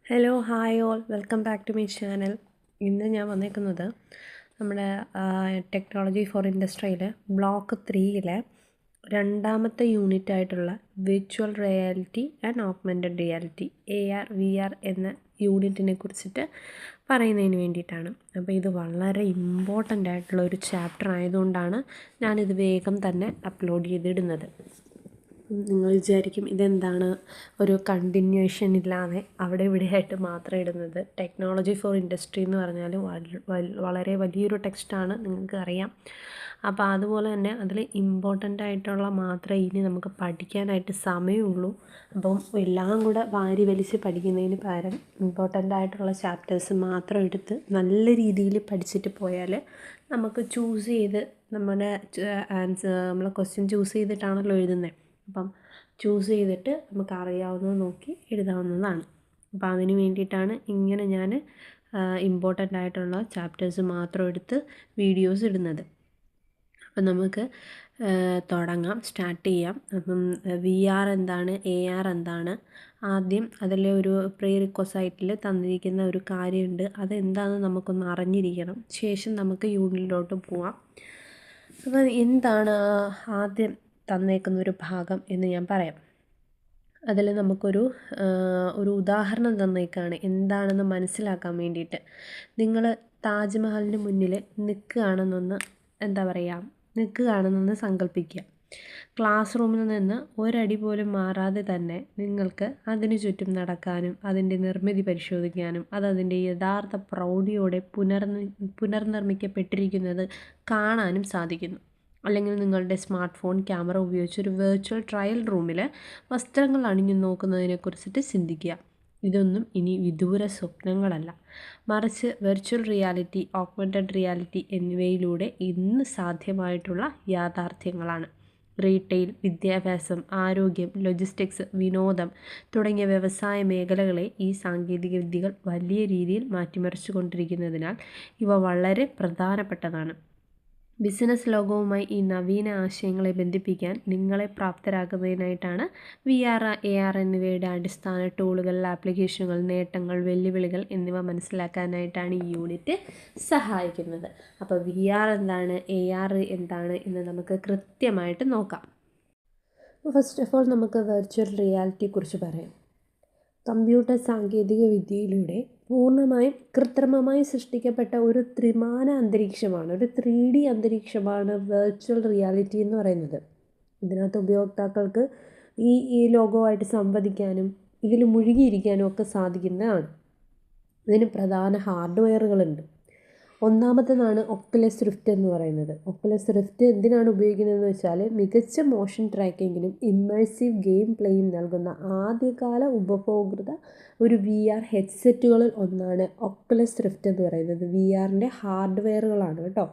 Hello hi all welcome back to my channel. ഇന്ന് ഞാൻ വന്നേക്കുന്നത് നമ്മുടെ ടെക്നോളജി ഫോർ ഇൻഡസ്ട്രിയിൽ ബ്ലോക്ക് 3-ലെ രണ്ടാമത്തെ യൂണിറ്റ് ആയിട്ടുള്ള virtual reality and augmented reality AR VR എന്ന യൂണിറ്റിനെ കുറിച്ചിട്ട് പറയുന്നതിന് വേണ്ടിയിട്ടാണ്. അപ്പോൾ ഇത് വളരെ ഇമ്പോർട്ടൻ്റ് ആയിട്ടുള്ള ഒരു ചാപ്റ്റർ ആയതുകൊണ്ടാണ് ഞാനിത് വേഗം തന്നെ അപ്ലോഡ് ചെയ്തിടുന്നത്. നിങ്ങൾ വിചാരിക്കും ഇതെന്താണ് ഒരു കണ്ടിന്യൂവേഷൻ ഇല്ലാതെ അവിടെ ഇവിടെയായിട്ട് മാത്രം ഇടുന്നത്. ടെക്നോളജി ഫോർ ഇൻഡസ്ട്രി എന്ന് പറഞ്ഞാൽ വളരെ വലിയൊരു ടെക്സ്റ്റാണ്, നിങ്ങൾക്ക് അറിയാം. അപ്പോൾ അതുപോലെ തന്നെ അതിൽ ഇമ്പോർട്ടൻ്റ് ആയിട്ടുള്ള മാത്രമേ ഇനി നമുക്ക് പഠിക്കാനായിട്ട് സമയമുള്ളൂ. അപ്പം എല്ലാം കൂടെ വാരി വലിച്ച് പഠിക്കുന്നതിന് പകരം ഇമ്പോർട്ടൻ്റ് ആയിട്ടുള്ള ചാപ്റ്റേഴ്സ് മാത്രം എടുത്ത് നല്ല രീതിയിൽ പഠിച്ചിട്ട് പോയാൽ നമുക്ക് ചൂസ് ചെയ്ത് നമ്മുടെ നമ്മൾ ക്വസ്റ്റ്യൻ ചൂസ് ചെയ്തിട്ടാണല്ലോ എഴുതുന്നത്. അപ്പം ചൂസ് ചെയ്തിട്ട് നമുക്ക് അറിയാവുന്നത് നോക്കി എഴുതാവുന്നതാണ്. അപ്പോൾ അതിന് വേണ്ടിയിട്ടാണ് ഇങ്ങനെ ഞാൻ ഇമ്പോർട്ടൻ്റ് ആയിട്ടുള്ള ചാപ്റ്റേഴ്സ് മാത്രം എടുത്ത് വീഡിയോസ് ഇടുന്നത്. അപ്പം നമുക്ക് തുടങ്ങാം, സ്റ്റാർട്ട് ചെയ്യാം. അപ്പം VR എന്താണ്, AR എന്താണ്, ആദ്യം അതിലെ ഒരു പ്രീ റിക്വസൈറ്റിൽ തന്നിരിക്കുന്ന ഒരു കാര്യമുണ്ട്, അതെന്താണെന്ന് നമുക്കൊന്ന് അറിഞ്ഞിരിക്കണം. ശേഷം നമുക്ക് യൂണിറ്റിലോട്ട് പോവാം. അപ്പോൾ എന്താണ് ആദ്യം തന്നേക്കുന്ന ഒരു ഭാഗം എന്ന് ഞാൻ പറയാം. അതിൽ നമുക്കൊരു ഉദാഹരണം തന്നേക്കാണ് എന്താണെന്ന് മനസ്സിലാക്കാൻ വേണ്ടിയിട്ട്. നിങ്ങൾ താജ്മഹലിന് മുന്നിൽ നിൽക്കുകയാണെന്നൊന്ന് സങ്കല്പിക്കുക. ക്ലാസ് റൂമിൽ നിന്ന് ഒരടി പോലും മാറാതെ തന്നെ നിങ്ങൾക്ക് അതിനു ചുറ്റും നടക്കാനും അതിൻ്റെ നിർമ്മിതി പരിശോധിക്കാനും അതിൻ്റെ യഥാർത്ഥ പ്രൗഢിയോടെ പുനർനിർമ്മിക്കപ്പെട്ടിരിക്കുന്നത് കാണാനും സാധിക്കുന്നു. അല്ലെങ്കിൽ നിങ്ങളുടെ സ്മാർട്ട് ഫോൺ ക്യാമറ ഉപയോഗിച്ച് ഒരു വെർച്വൽ ട്രയൽ റൂമിൽ വസ്ത്രങ്ങൾ അണിഞ്ഞു നോക്കുന്നതിനെക്കുറിച്ചിട്ട് ചിന്തിക്കുക. ഇതൊന്നും ഇനി വിദൂര സ്വപ്നങ്ങളല്ല, മറിച്ച് വെർച്വൽ റിയാലിറ്റി, ഓഗ്മെൻറ്റഡ് റിയാലിറ്റി എന്നിവയിലൂടെ ഇന്ന് സാധ്യമായിട്ടുള്ള യാഥാർത്ഥ്യങ്ങളാണ്. റീറ്റെയിൽ, വിദ്യാഭ്യാസം, ആരോഗ്യം, ലോജിസ്റ്റിക്സ്, വിനോദം തുടങ്ങിയ വ്യവസായ മേഖലകളെ ഈ സാങ്കേതികവിദ്യകൾ വലിയ രീതിയിൽ മാറ്റിമറിച്ചു കൊണ്ടിരിക്കുന്നതിനാൽ ഇവ വളരെ പ്രധാനപ്പെട്ടതാണ്. ബിസിനസ് ലോകവുമായി ഈ നവീന ആശയങ്ങളെ ബന്ധിപ്പിക്കാൻ നിങ്ങളെ പ്രാപ്തരാക്കുന്നതിനായിട്ടാണ് VR, AR എന്നിവയുടെ അടിസ്ഥാന ടൂളുകൾ, ആപ്ലിക്കേഷനുകൾ, നേട്ടങ്ങൾ, വെല്ലുവിളികൾ എന്നിവ മനസ്സിലാക്കാനായിട്ടാണ് ഈ യൂണിറ്റ് സഹായിക്കുന്നത്. അപ്പോൾ VR എന്താണ്, AR എന്താണ് എന്ന് നമുക്ക് കൃത്യമായിട്ട് നോക്കാം. ഫസ്റ്റ് ഓഫ് ഓൾ നമുക്ക് വെർച്വൽ റിയാലിറ്റിയെക്കുറിച്ച് പറയാം. കമ്പ്യൂട്ടർ സാങ്കേതിക വിദ്യയിലൂടെ പൂർണ്ണമായും കൃത്രിമമായി സൃഷ്ടിക്കപ്പെട്ട ഒരു ത്രിമാന അന്തരീക്ഷമാണ്, ഒരു 3D അന്തരീക്ഷമാണ് വെർച്വൽ റിയാലിറ്റി എന്ന് പറയുന്നത്. ഇതിനകത്ത് ഉപയോക്താക്കൾക്ക് ഈ ലോകവുമായിട്ട് സംവദിക്കാനും ഇതിൽ മുഴുകിയിരിക്കാനും ഒക്കെ സാധിക്കുന്നതാണ്. ഇതിന് പ്രധാന ഹാർഡ്വെയറുകളുണ്ട്. ഒന്നാമത്തേതാണ് ഒക്കുലസ് റിഫ്റ്റ് എന്ന് പറയുന്നത്. ഒക്കുലസ് റിഫ്റ്റ് എന്തിനാണ് ഉപയോഗിക്കുന്നതെന്ന് വെച്ചാൽ മികച്ച മോഷൻ ട്രാക്കിങ്ങിനും ഇമ്മേഴ്സീവ് ഗെയിം പ്ലേയും നൽകുന്ന ആദ്യകാല ഉപഭോക്തൃ ഒരു VR ഹെഡ്സെറ്റുകളിൽ ഒന്നാണ് ഒക്കുലസ് റിഫ്റ്റ് എന്ന് പറയുന്നത്. VRൻ്റെ ഹാർഡ്വെയറുകളാണ് കേട്ടോ.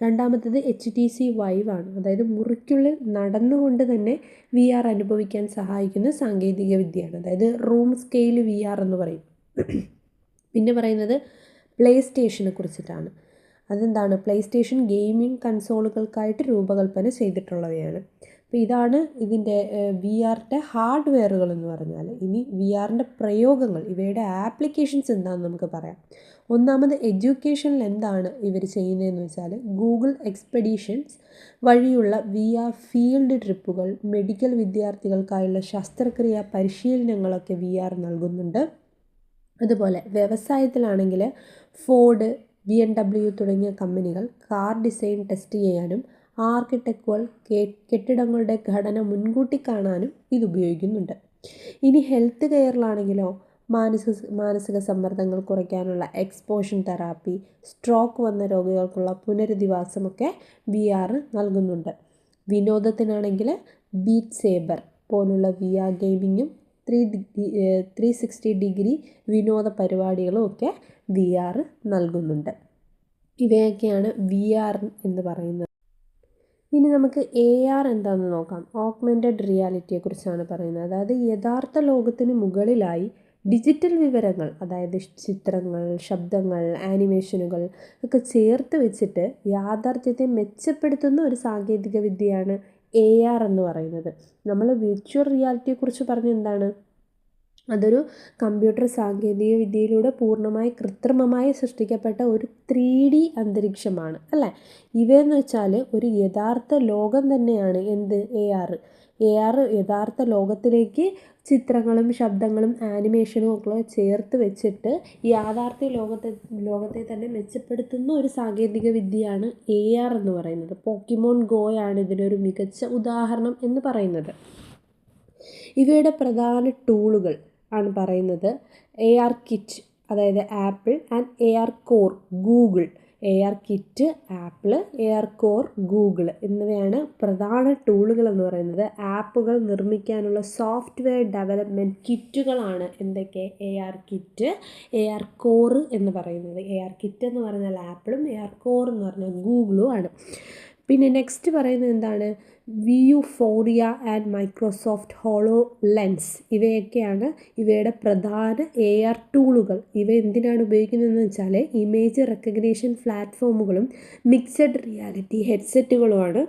രണ്ടാമത്തേത് HTC Vive ആണ്. അതായത് മുറിക്കുള്ളിൽ നടന്നുകൊണ്ട് തന്നെ VR അനുഭവിക്കാൻ സഹായിക്കുന്ന സാങ്കേതിക വിദ്യയാണ്. അതായത് റൂം സ്കെയിൽ VR എന്ന് പറയും. പിന്നെ പറയുന്നത് പ്ലേ സ്റ്റേഷനെ കുറിച്ചിട്ടാണ്. അതെന്താണ്? പ്ലേ സ്റ്റേഷൻ ഗെയിമിംഗ് കൺസോളുകൾക്കായിട്ട് രൂപകൽപ്പന ചെയ്തിട്ടുള്ളവയാണ്. അപ്പോൾ ഇതാണ് ഇതിൻ്റെ VRൻ്റെ ഹാർഡ്വെയറുകൾ എന്ന് പറഞ്ഞാൽ. ഇനി VRൻ്റെ പ്രയോഗങ്ങൾ, ഇവയുടെ ആപ്ലിക്കേഷൻസ് എന്താണെന്ന് നമുക്ക് പറയാം. ഒന്നാമത് എഡ്യൂക്കേഷനിൽ എന്താണ് ഇവർ ചെയ്യുന്നതെന്ന് വെച്ചാൽ ഗൂഗിൾ എക്സ്പെഡീഷൻസ് വഴിയുള്ള VR ഫീൽഡ് ട്രിപ്പുകൾ, മെഡിക്കൽ വിദ്യാർത്ഥികൾക്കായുള്ള ശസ്ത്രക്രിയാ പരിശീലനങ്ങളൊക്കെ VR നൽകുന്നുണ്ട്. അതുപോലെ വ്യവസായത്തിലാണെങ്കിൽ ഫോർഡ്, BMW തുടങ്ങിയ കമ്പനികൾ കാർ ഡിസൈൻ ടെസ്റ്റ് ചെയ്യാനും ആർക്കിടെക്റ്റുകൾ കെട്ടിടങ്ങളുടെ ഘടന മുൻകൂട്ടി കാണാനും ഇത് ഉപയോഗിക്കുന്നുണ്ട്. ഇനി ഹെൽത്ത് കെയറിലാണെങ്കിലോ മാനസിക സമ്മർദ്ദങ്ങൾ കുറയ്ക്കാനുള്ള എക്സ്പോഷർ തെറാപ്പി, സ്ട്രോക്ക് വന്ന രോഗികൾക്കുള്ള പുനരധിവാസമൊക്കെ VR നൽകുന്നുണ്ട്. വിനോദത്തിനാണെങ്കിൽ ബീറ്റ് സേബർ പോലുള്ള VR ഗെയിമിങ്ങും 360 ഡിഗ്രി വിനോദ പരിപാടികളും ഒക്കെ VR നൽകുന്നുണ്ട്. ഇവയൊക്കെയാണ് VR എന്ന് പറയുന്നത്. ഇനി നമുക്ക് AR എന്താണെന്ന് നോക്കാം. ഓഗ്മെൻറ്റഡ് റിയാലിറ്റിയെക്കുറിച്ചാണ് പറയുന്നത്. അതായത് യഥാർത്ഥ ലോകത്തിന് മുകളിലായി ഡിജിറ്റൽ വിവരങ്ങൾ, അതായത് ചിത്രങ്ങൾ, ശബ്ദങ്ങൾ, ആനിമേഷനുകൾ ഒക്കെ ചേർത്ത് വെച്ചിട്ട് യാഥാർത്ഥ്യത്തെ മെച്ചപ്പെടുത്തുന്ന ഒരു സാങ്കേതിക വിദ്യയാണ് AR എന്ന് പറയുന്നത്. നമ്മൾ വിർച്വൽ റിയാലിറ്റിയെക്കുറിച്ച് പറഞ്ഞ എന്താണ്? അതൊരു കമ്പ്യൂട്ടർ സാങ്കേതിക വിദ്യയിലൂടെ പൂർണ്ണമായി കൃത്രിമമായി സൃഷ്ടിക്കപ്പെട്ട ഒരു 3D അന്തരീക്ഷമാണ് അല്ലേ. ഇവയെന്ന് വെച്ചാൽ ഒരു യഥാർത്ഥ ലോകം തന്നെയാണ് എന്ത് AR യഥാർത്ഥ ലോകത്തിലേക്ക് ചിത്രങ്ങളും ശബ്ദങ്ങളും ആനിമേഷനും ഒക്കെ ചേർത്ത് വെച്ചിട്ട് യാഥാർത്ഥ്യ ലോകത്തെ തന്നെ മെച്ചപ്പെടുത്തുന്ന ഒരു സാങ്കേതിക വിദ്യയാണ് AR എന്ന് പറയുന്നത്. പോക്കിമോൺ ഗോയാണ് ഇതിനൊരു മികച്ച ഉദാഹരണം എന്ന് പറയുന്നത്. ഇവയുടെ പ്രധാന ടൂളുകൾ ആണ് പറയുന്നത് AR കിറ്റ്, അതായത് apple, and AR core Google. AR kit apple, AR core Google എന്നിവയാണ് പ്രധാന ടൂളുകൾ എന്ന് പറയുന്നത്. ആപ്പുകൾ നിർമ്മിക്കാനുള്ള സോഫ്റ്റ്വെയർ ഡെവലപ്മെൻറ്റ് കിറ്റുകളാണ് എന്തൊക്കെ? AR കിറ്റ്, AR കോർ എന്ന് പറയുന്നത്. AR കിറ്റ് എന്ന് പറഞ്ഞാൽ ആപ്പിളും AR കോർ എന്ന് പറഞ്ഞാൽ ഗൂഗിളും ആണ്. പിന്നെ നെക്സ്റ്റ് പറയുന്നത് എന്താണ്? Vuforia and Microsoft HoloLens. ഇവയൊക്കെയാണ് ഇവയുടെ പ്രധാന AR ടൂളുകൾ. ഇവ എന്തിനാണ് ഉപയോഗിക്കുന്നതെന്ന് വെച്ചാൽ ഇമേജ് റെക്കഗ്നീഷൻ പ്ലാറ്റ്ഫോമുകളും മിക്സഡ് റിയാലിറ്റി ഹെഡ്സെറ്റുകളുമാണ്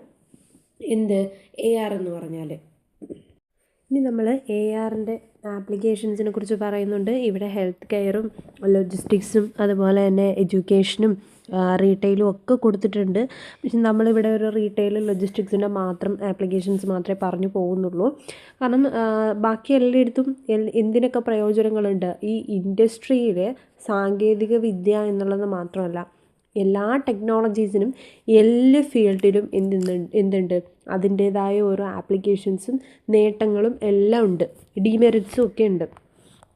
AR എന്ന് പറഞ്ഞാൽ. ഇനി നമ്മൾ ARൻ്റെ ആപ്ലിക്കേഷൻസിനെ കുറിച്ച് പറയുന്നുണ്ട്. ഇവിടെ ഹെൽത്ത് കെയറും ലോജിസ്റ്റിക്സും അതുപോലെ തന്നെ എഡ്യൂക്കേഷനും റീറ്റെയിലും ഒക്കെ കൊടുത്തിട്ടുണ്ട്. പക്ഷെ നമ്മളിവിടെ ഒരു റീറ്റെയിലും ലോജിസ്റ്റിക്സിൻ്റെ മാത്രം ആപ്ലിക്കേഷൻസ് മാത്രമേ പറഞ്ഞു പോകുന്നുള്ളൂ. കാരണം ബാക്കി എല്ലായിടത്തും എന്തിനൊക്കെ പ്രയോജനങ്ങളുണ്ട്. ഈ ഇൻഡസ്ട്രിയിൽ സാങ്കേതിക വിദ്യ എന്നുള്ളത് മാത്രമല്ല, എല്ലാ ടെക്നോളജീസിനും എല്ലാ ഫീൽഡിലും എന്തുണ്ട് അതിൻ്റേതായ ഓരോ ആപ്ലിക്കേഷൻസും നേട്ടങ്ങളും എല്ലാം ഉണ്ട്, ഡിമെറിറ്റ്സും ഒക്കെ ഉണ്ട്.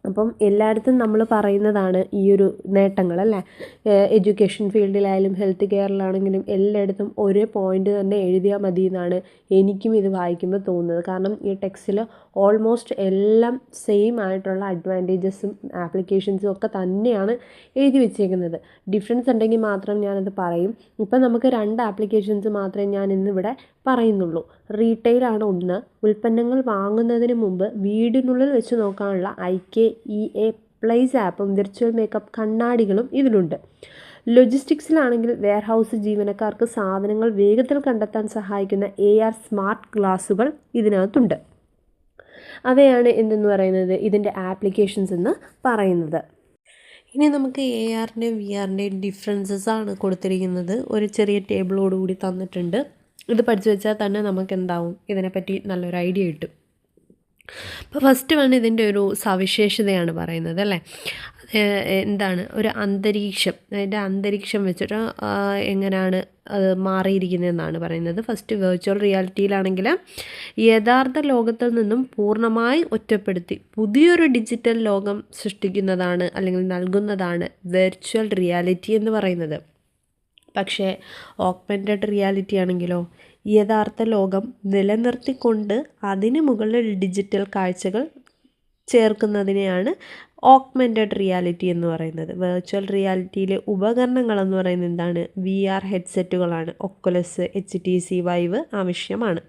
അപ്പം എല്ലായിടത്തും നമ്മൾ പറയുന്നതാണ് ഈ ഒരു നേട്ടങ്ങൾ അല്ലേ. എഡ്യൂക്കേഷൻ ഫീൽഡിലായാലും ഹെൽത്ത് കെയറിലാണെങ്കിലും എല്ലായിടത്തും ഒരേ പോയിൻ്റ് തന്നെ എഴുതിയാൽ മതി എന്നാണ് എനിക്കും ഇത് വായിക്കുമ്പോൾ തോന്നുന്നത്. കാരണം ഈ ടെക്സ്റ്റിൽ ഓൾമോസ്റ്റ് എല്ലാം സെയിം ആയിട്ടുള്ള അഡ്വാൻറ്റേജസും ആപ്ലിക്കേഷൻസും ഒക്കെ തന്നെയാണ് എഴുതി വെച്ചേക്കുന്നത്. ഡിഫറൻസ് ഉണ്ടെങ്കിൽ മാത്രം ഞാനത് പറയും. ഇപ്പം നമുക്ക് 2 ആപ്ലിക്കേഷൻസ് മാത്രമേ ഞാൻ ഇന്നിവിടെ പറയുന്നുള്ളൂ. റീറ്റെയിലാണ് ഒന്ന്. ഉൽപ്പന്നങ്ങൾ വാങ്ങുന്നതിന് മുമ്പ് വീടിനുള്ളിൽ വെച്ച് നോക്കാനുള്ള IKEA പ്ലേസ് ആപ്പും വിർച്വൽ മേക്കപ്പ് കണ്ണാടികളും ഇതിലുണ്ട്. ലോജിസ്റ്റിക്സിലാണെങ്കിൽ വെയർഹൗസ് ജീവനക്കാർക്ക് സാധനങ്ങൾ വേഗത്തിൽ കണ്ടെത്താൻ സഹായിക്കുന്ന AR സ്മാർട്ട് ഗ്ലാസുകൾ ഇതിനകത്തുണ്ട്. അവയാണ് എന്തെന്ന് പറയുന്നത് ഇതിൻ്റെ ആപ്ലിക്കേഷൻസ് എന്ന് പറയുന്നത്. ഇനി നമുക്ക് ARൻ്റെയും VRൻ്റെയും ഡിഫറൻസസ് ആണ് കൊടുത്തിരിക്കുന്നത്. ഒരു ചെറിയ ടേബിളോടുകൂടി തന്നിട്ടുണ്ട്. ഇത് പഠിച്ചു വെച്ചാൽ തന്നെ നമുക്ക് എന്താവും ഇതിനെപ്പറ്റി നല്ലൊരു ഐഡിയ കിട്ടും. അപ്പോൾ ഫസ്റ്റ് വൺ ഇതിൻ്റെ ഒരു സവിശേഷതയാണ് പറയുന്നത് അല്ലേ. എന്താണ് ഒരു അന്തരീക്ഷം, അതിൻ്റെ അന്തരീക്ഷം വെച്ചിട്ട് എങ്ങനെയാണ് അത് മാറിയിരിക്കുന്നതെന്നാണ് പറയുന്നത്. ഫസ്റ്റ് വെർച്വൽ റിയാലിറ്റിയിലാണെങ്കിൽ യഥാർത്ഥ ലോകത്തിൽ നിന്നും പൂർണ്ണമായി ഒറ്റപ്പെടുത്തി പുതിയൊരു ഡിജിറ്റൽ ലോകം സൃഷ്ടിക്കുന്നതാണ് അല്ലെങ്കിൽ നൽകുന്നതാണ് വെർച്വൽ റിയാലിറ്റി എന്ന് പറയുന്നത്. പക്ഷേ ഓഗ്മെൻറ്റഡ് റിയാലിറ്റി ആണെങ്കിലോ യഥാർത്ഥ ലോകം നിലനിർത്തിക്കൊണ്ട് അതിന് മുകളിൽ ഡിജിറ്റൽ കാഴ്ചകൾ ചേർക്കുന്നതിനെയാണ് ഓഗ്മെൻറ്റഡ് റിയാലിറ്റി എന്ന് പറയുന്നത്. വെർച്വൽ റിയാലിറ്റിയിലെ ഉപകരണങ്ങളെന്ന് പറയുന്നത് എന്താണ്? VR ഹെഡ്സെറ്റുകളാണ്. ഒക്കുലസ്, HTC Vive ആവശ്യമാണ്.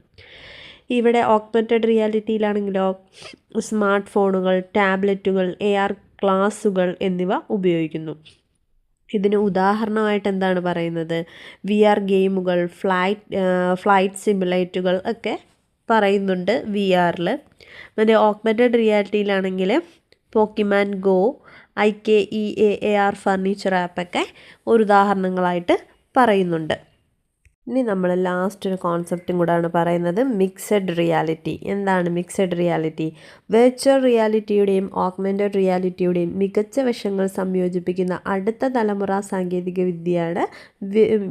ഇവിടെ ഓഗ്മെൻറ്റഡ് റിയാലിറ്റിയിലാണെങ്കിലോ സ്മാർട്ട് ഫോണുകൾ, ടാബ്ലറ്റുകൾ, AR ഗ്ലാസുകൾ എന്നിവ ഉപയോഗിക്കുന്നു. ഇതിന് ഉദാഹരണമായിട്ട് എന്താണ് പറയുന്നത്? VR ഗെയിമുകൾ, ഫ്ലൈറ്റ് സിമുലേറ്റുകൾ ഒക്കെ പറയുന്നുണ്ട് VRൽ. പിന്നെ ഓഗ്മെൻറ്റഡ് റിയാലിറ്റിയിലാണെങ്കിൽ Pokemon Go, IKEA AR furniture ആപ്പൊക്കെ ഒരു ഉദാഹരണങ്ങളായിട്ട് പറയുന്നുണ്ട്. ഇനി നമ്മൾ ലാസ്റ്റ് ഒരു കോൺസെപ്റ്റും കൂടാണ് പറയുന്നത്, മിക്സഡ് റിയാലിറ്റി. എന്താണ് മിക്സഡ് റിയാലിറ്റി? വെർച്വൽ റിയാലിറ്റിയുടെയും ഓഗ്മെൻറ്റഡ് റിയാലിറ്റിയുടെയും മികച്ച വശങ്ങൾ സംയോജിപ്പിക്കുന്ന അടുത്ത തലമുറ സാങ്കേതിക വിദ്യയാണ്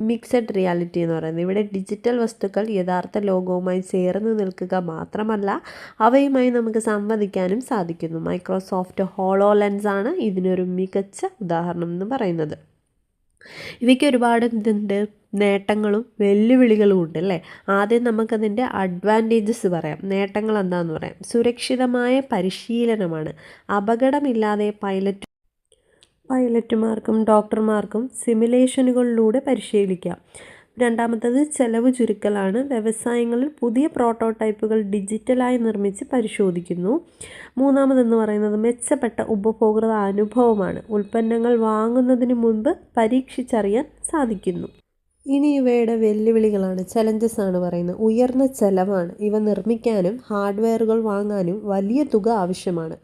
മിക്സഡ് റിയാലിറ്റി എന്ന് പറയുന്നത്. ഇവിടെ ഡിജിറ്റൽ വസ്തുക്കൾ യഥാർത്ഥ ലോകവുമായി ചേർന്ന് നിൽക്കുക മാത്രമല്ല അവയുമായി നമുക്ക് സംവദിക്കാനും സാധിക്കുന്നു. മൈക്രോസോഫ്റ്റ് ഹോളോ ലെൻസ് ആണ് ഇതിനൊരു മികച്ച ഉദാഹരണം എന്ന് പറയുന്നത്. ഇവയ്ക്ക് ഒരുപാട് എന്തുണ്ട്? നേട്ടങ്ങളും വെല്ലുവിളികളും ഉണ്ട് അല്ലേ. ആദ്യം നമുക്കതിൻ്റെ അഡ്വാൻറ്റേജസ് പറയാം. നേട്ടങ്ങൾ എന്താണെന്ന് പറയാം. സുരക്ഷിതമായ പരിശീലനമാണ്. അപകടമില്ലാതെ പൈലറ്റുമാർക്കും ഡോക്ടർമാർക്കും സിമുലേഷനുകളിലൂടെ പരിശീലിക്കാം. രണ്ടാമത്തത് ചെലവ് ചുരുക്കലാണ്. വ്യവസായങ്ങളിൽ പുതിയ പ്രോട്ടോടൈപ്പുകൾ ഡിജിറ്റലായി നിർമ്മിച്ച് പരിശോധിക്കുന്നു. മൂന്നാമതെന്ന് പറയുന്നത് മെച്ചപ്പെട്ട ഉപഭോക്തൃ അനുഭവമാണ്. ഉൽപ്പന്നങ്ങൾ വാങ്ങുന്നതിന് മുൻപ് പരീക്ഷിച്ചറിയാൻ സാധിക്കുന്നു. ഇനി ഇവയുടെ വെല്ലുവിളികളാണ്, ചലഞ്ചസ് ആണ് പറയുന്നത്. ഉയർന്ന ചെലവാണ്. ഇവ നിർമ്മിക്കാനും ഹാർഡ്വെയറുകൾ വാങ്ങാനും വലിയ തുക ആവശ്യമാണ്.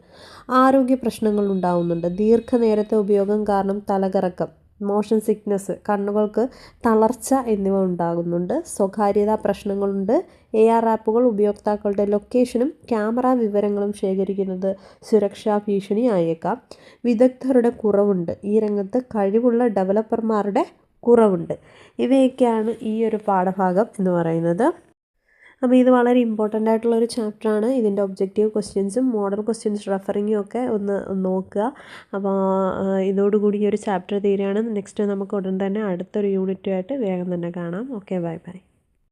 ആരോഗ്യ പ്രശ്നങ്ങൾ ഉണ്ടാവുന്നുണ്ട്. ദീർഘനേരത്തെ ഉപയോഗം കാരണം തലകറക്കം, മോഷൻ സിക്നസ്, കണ്ണുകൾക്ക് തളർച്ച എന്നിവ ഉണ്ടാകുന്നുണ്ട്. സ്വകാര്യതാ പ്രശ്നങ്ങളുണ്ട്. AR ആപ്പുകൾ ഉപയോക്താക്കളുടെ ലൊക്കേഷനും ക്യാമറ വിവരങ്ങളും ശേഖരിക്കുന്നത് സുരക്ഷാ ഭീഷണിയായേക്കാം. വിദഗ്ധരുടെ കുറവുണ്ട്. ഈ രംഗത്ത് കഴിവുള്ള ഡെവലപ്പർമാരുടെ കുറവുണ്ട്. ഇവയൊക്കെയാണ് ഈ ഒരു പാഠഭാഗം എന്ന് പറയുന്നത്. അപ്പോൾ ഇത് വളരെ ഇമ്പോർട്ടൻ്റ് ആയിട്ടുള്ളൊരു ചാപ്റ്ററാണ്. ഇതിൻ്റെ ഒബ്ജക്റ്റീവ് ക്വസ്റ്റ്യൻസും മോഡൽ ക്വസ്റ്റ്യൻസ് റെഫറിങ്ങും ഒക്കെ ഒന്ന് നോക്കുക. അപ്പോൾ ഇതോടുകൂടി ഈ ഒരു ചാപ്റ്റർ തീരുകയാണ്. നെക്സ്റ്റ് നമുക്ക് ഉടൻ തന്നെ അടുത്തൊരു യൂണിറ്റുമായിട്ട് വേഗം തന്നെ കാണാം. Okay, bye bye.